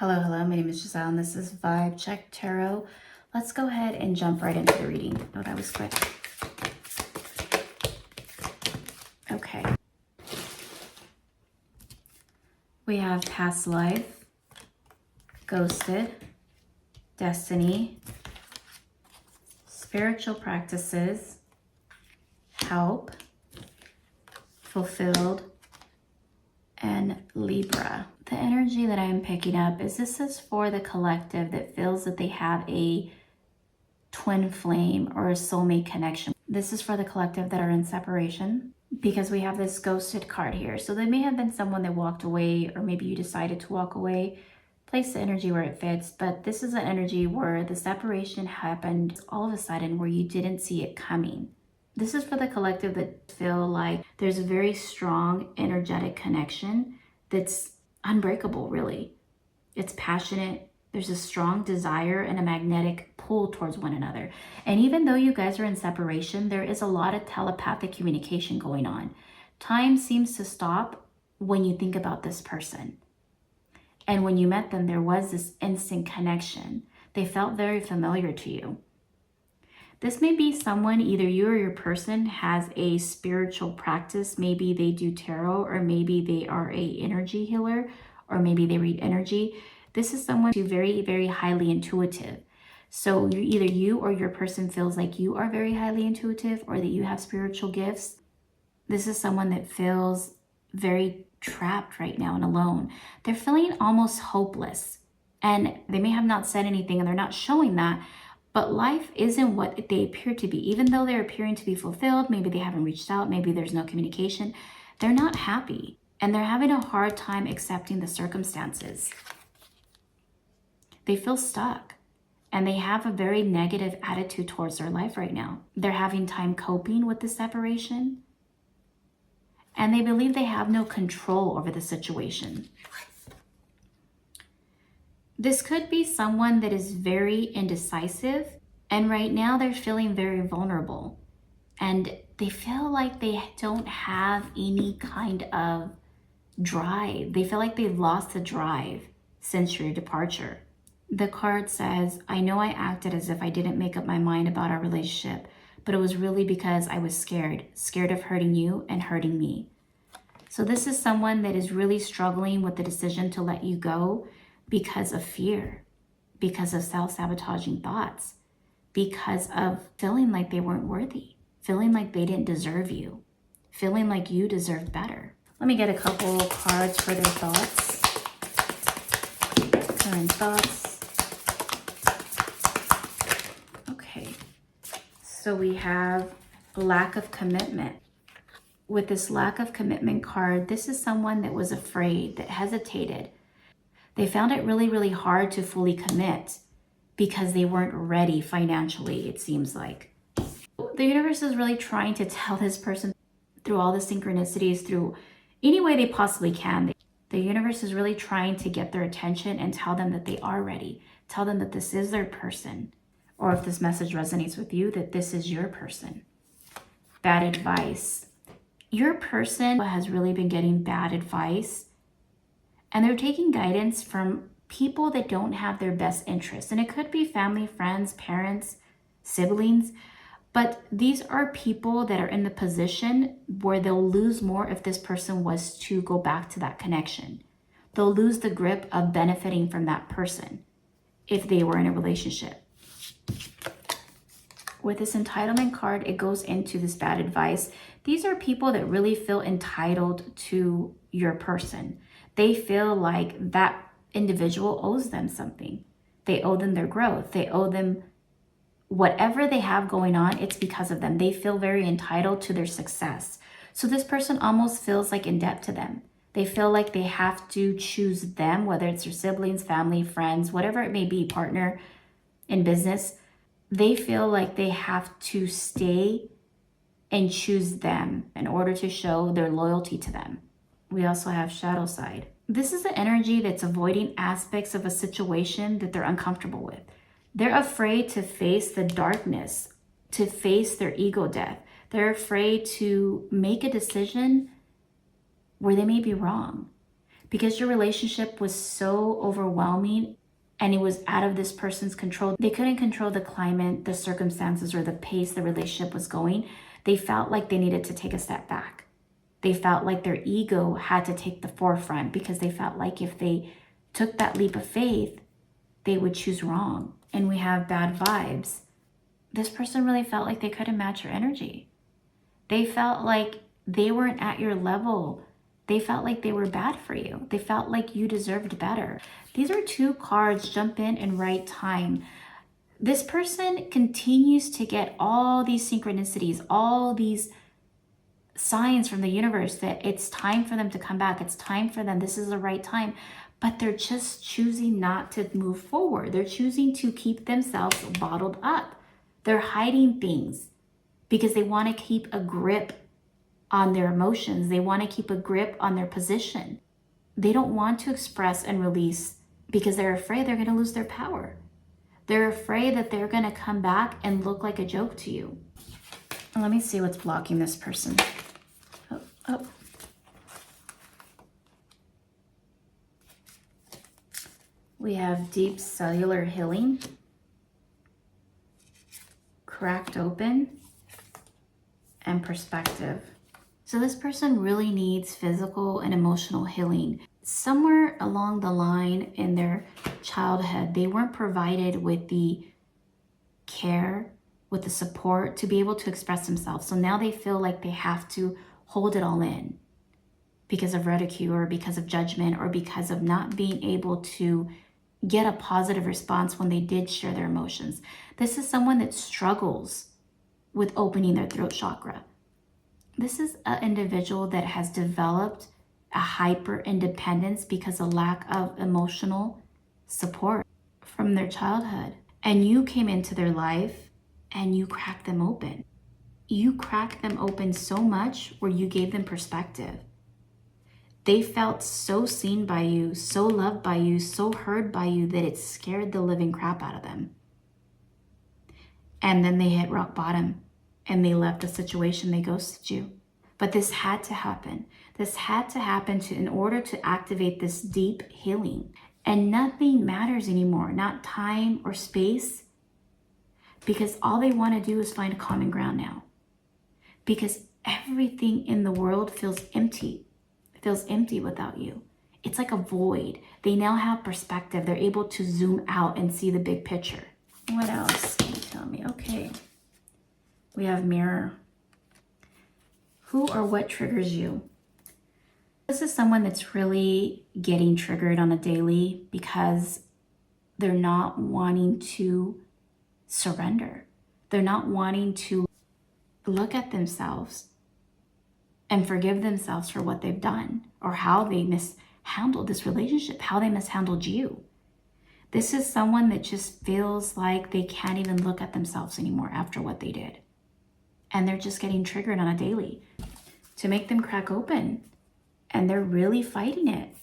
Hello, my name is Giselle and this is Vybechecktarot. Let's go ahead and jump right into the reading. Oh, that was quick. Okay. We have past life, ghosted, destiny, spiritual practices, help, fulfilled, and Libra. The energy that I'm picking up is this is for the collective that feels that they have a twin flame or a soulmate connection. This is for the collective that are in separation because we have this ghosted card here. So there may have been someone that walked away, or maybe you decided to walk away. Place the energy where it fits, but this is an energy where the separation happened all of a sudden where you didn't see it coming. This is for the collective that feel like there's a very strong energetic connection that's unbreakable, really. It's passionate. There's a strong desire and a magnetic pull towards one another. And even though you guys are in separation, there is a lot of telepathic communication going on. Time seems to stop when you think about this person. And when you met them, there was this instant connection. They felt very familiar to you. This may be someone, either you or your person has a spiritual practice. Maybe they do tarot, or maybe they are a energy healer, or maybe they read energy. This is someone who's very, very highly intuitive. So either you or your person feels like you are very highly intuitive or that you have spiritual gifts. This is someone that feels very trapped right now and alone. They're feeling almost hopeless, and they may have not said anything and they're not showing that. But life isn't what they appear to be. Even though they're appearing to be fulfilled, maybe they haven't reached out, maybe there's no communication, they're not happy. And they're having a hard time accepting the circumstances. They feel stuck. And they have a very negative attitude towards their life right now. They're having time coping with the separation. And they believe they have no control over the situation. This could be someone that is very indecisive, and right now they're feeling very vulnerable, and they feel like they don't have any kind of drive. They feel like they've lost the drive since your departure. The card says, I know I acted as if I didn't make up my mind about our relationship, but it was really because I was scared of hurting you and hurting me. So this is someone that is really struggling with the decision to let you go, because of fear, because of self-sabotaging thoughts, because of feeling like they weren't worthy, feeling like they didn't deserve you, feeling like you deserved better. Let me get a couple cards for their thoughts. Current thoughts. Okay, so we have lack of commitment. With this lack of commitment card, this is someone that was afraid, that hesitated. They found it really, really hard to fully commit because they weren't ready financially, it seems like. The universe is really trying to tell this person through all the synchronicities, through any way they possibly can. The universe is really trying to get their attention and tell them that they are ready. Tell them that this is their person. Or if this message resonates with you, that this is your person. Bad advice. Your person has really been getting bad advice. And they're taking guidance from people that don't have their best interests. And it could be family, friends, parents, siblings. But these are people that are in the position where they'll lose more if this person was to go back to that connection. They'll lose the grip of benefiting from that person if they were in a relationship. With this entitlement card, it goes into this bad advice. These are people that really feel entitled to your person. They feel like that individual owes them something. They owe them their growth. They owe them whatever they have going on. It's because of them. They feel very entitled to their success. So this person almost feels like in debt to them. They feel like they have to choose them, whether it's their siblings, family, friends, whatever it may be, partner in business. They feel like they have to stay and choose them in order to show their loyalty to them. We also have shadow side. This is an energy that's avoiding aspects of a situation that they're uncomfortable with. They're afraid to face the darkness, to face their ego death. They're afraid to make a decision where they may be wrong. Because your relationship was so overwhelming and it was out of this person's control. They couldn't control the climate, the circumstances, or the pace the relationship was going. They felt like they needed to take a step back. They felt like their ego had to take the forefront because they felt like if they took that leap of faith, they would choose wrong. And we have bad vibes. This person really felt like they couldn't match your energy. They felt like they weren't at your level. They felt like they were bad for you. They felt like you deserved better. These are two cards, jump in and right time. This person continues to get all these synchronicities, all these signs from the universe that it's time for them to come back. It's time for them. This is the right time. But they're just choosing not to move forward. They're choosing to keep themselves bottled up. They're hiding things because they want to keep a grip on their emotions. They want to keep a grip on their position. They don't want to express and release because they're afraid they're going to lose their power. They're afraid that they're going to come back and look like a joke to you. Let me see what's blocking this person. Oh. We have deep cellular healing, cracked open, and perspective. So this person really needs physical and emotional healing. Somewhere along the line in their childhood, they weren't provided with the care, with the support to be able to express themselves. So now they feel like they have to hold it all in because of ridicule or because of judgment or because of not being able to get a positive response when they did share their emotions. This is someone that struggles with opening their throat chakra. This is an individual that has developed a hyper independence because of lack of emotional support from their childhood. And you came into their life and you cracked them open. You cracked them open so much where you gave them perspective. They felt so seen by you, so loved by you, so heard by you that it scared the living crap out of them. And then they hit rock bottom and they left the situation, they ghosted you. But this had to happen. This had to happen in order to activate this deep healing. And nothing matters anymore, not time or space, because all they want to do is find common ground now. Because everything in the world feels empty. It feels empty without you. It's like a void. They now have perspective. They're able to zoom out and see the big picture. What else can you tell me? Okay. We have mirror. Who or what triggers you? This is someone that's really getting triggered on a daily because they're not wanting to surrender. They're not wanting to look at themselves and forgive themselves for what they've done or how they mishandled this relationship, how they mishandled you. This is someone that just feels like they can't even look at themselves anymore after what they did. And they're just getting triggered on a daily to make them crack open. And they're really fighting it.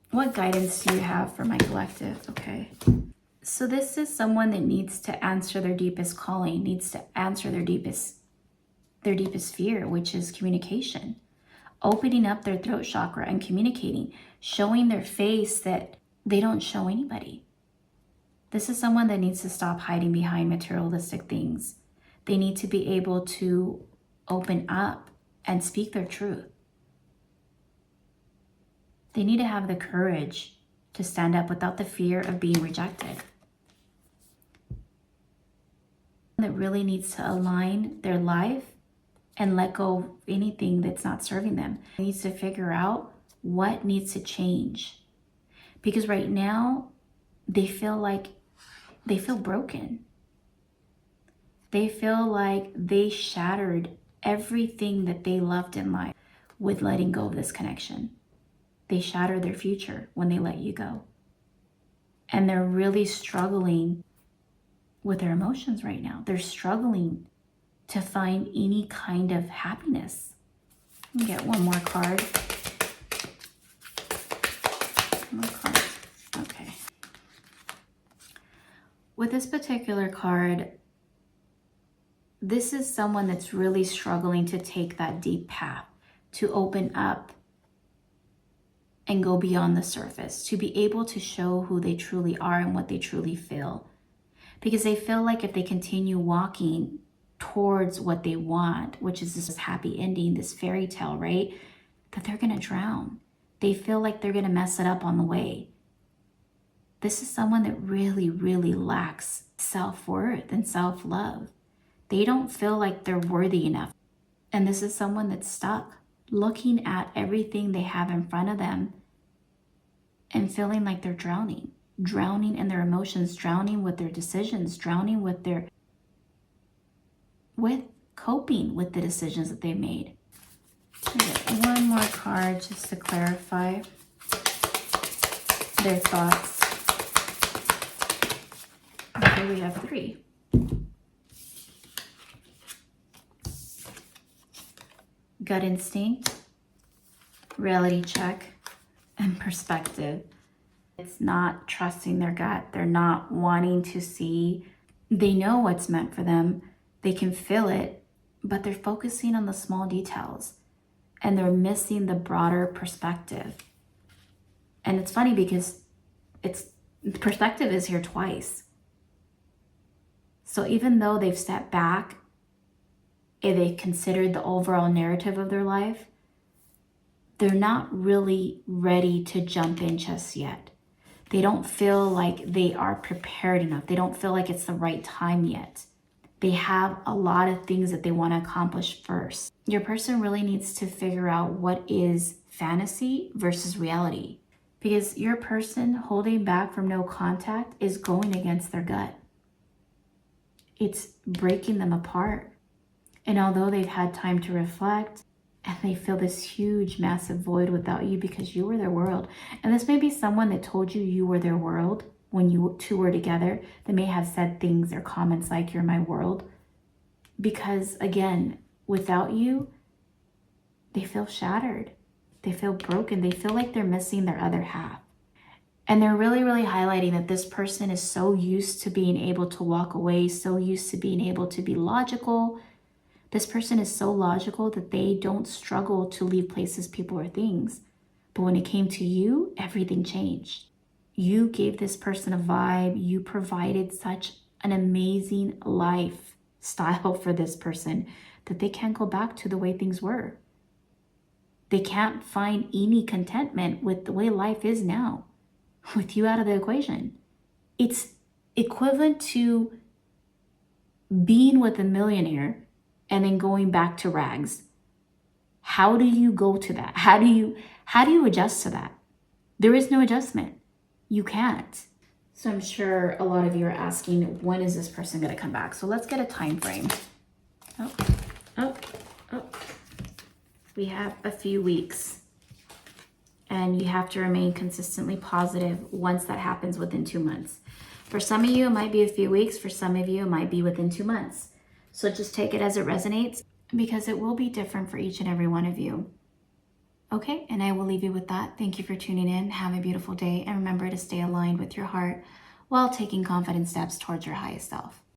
What guidance do you have for my collective? Okay. So this is someone that needs to answer their deepest calling, needs to answer their deepest fear, which is communication. Opening up their throat chakra and communicating, showing their face that they don't show anybody. This is someone that needs to stop hiding behind materialistic things. They need to be able to open up and speak their truth. They need to have the courage to stand up without the fear of being rejected. That really needs to align their life and let go of anything that's not serving them. They needs to figure out what needs to change. Because right now, they feel broken. They feel like they shattered everything that they loved in life with letting go of this connection. They shatter their future when they let you go. And they're really struggling with their emotions right now. They're struggling to find any kind of happiness. Let me get one more card. Okay. With this particular card, this is someone that's really struggling to take that deep path, to open up and go beyond the surface, to be able to show who they truly are and what they truly feel. Because they feel like if they continue walking towards what they want, which is this happy ending, this fairy tale, right? That they're going to drown. They feel like they're going to mess it up on the way. This is someone that really, really lacks self-worth and self-love. They don't feel like they're worthy enough. And this is someone that's stuck, looking at everything they have in front of them and feeling like they're drowning in their emotions, drowning with their decisions, drowning with coping with the decisions that they made. Get one more card just to clarify their thoughts. Okay, we have 3. Gut instinct, reality check, and perspective. It's not trusting their gut. They're not wanting to see. They know what's meant for them. They can feel it, but they're focusing on the small details and they're missing the broader perspective. And it's funny because perspective is here twice. So even though they've stepped back and they considered the overall narrative of their life, they're not really ready to jump in just yet. They don't feel like they are prepared enough. They don't feel like it's the right time yet. They have a lot of things that they want to accomplish first. Your person really needs to figure out what is fantasy versus reality, because your person holding back from no contact is going against their gut. It's breaking them apart. And although they've had time to reflect and they feel this huge, massive void without you because you were their world. And this may be someone that told you you were their world when you two were together. They may have said things or comments like, "You're my world." Because again, without you, they feel shattered. They feel broken. They feel like they're missing their other half. And they're really, really highlighting that this person is so used to being able to walk away, so used to being able to be logical. This person is so logical that they don't struggle to leave places, people, or things. But when it came to you, everything changed. You gave this person a vibe. You provided such an amazing lifestyle for this person that they can't go back to the way things were. They can't find any contentment with the way life is now, with you out of the equation. It's equivalent to being with a millionaire and then going back to rags. How do you go to that? How do you adjust to that? There is no adjustment. You can't. So I'm sure a lot of you are asking, when is this person going to come back? So let's get a time frame. Oh. We have a few weeks. And you have to remain consistently positive once that happens within 2 months. For some of you, it might be a few weeks. For some of you, it might be within 2 months. So just take it as it resonates, because it will be different for each and every one of you. Okay, and I will leave you with that. Thank you for tuning in. Have a beautiful day, and remember to stay aligned with your heart while taking confident steps towards your highest self.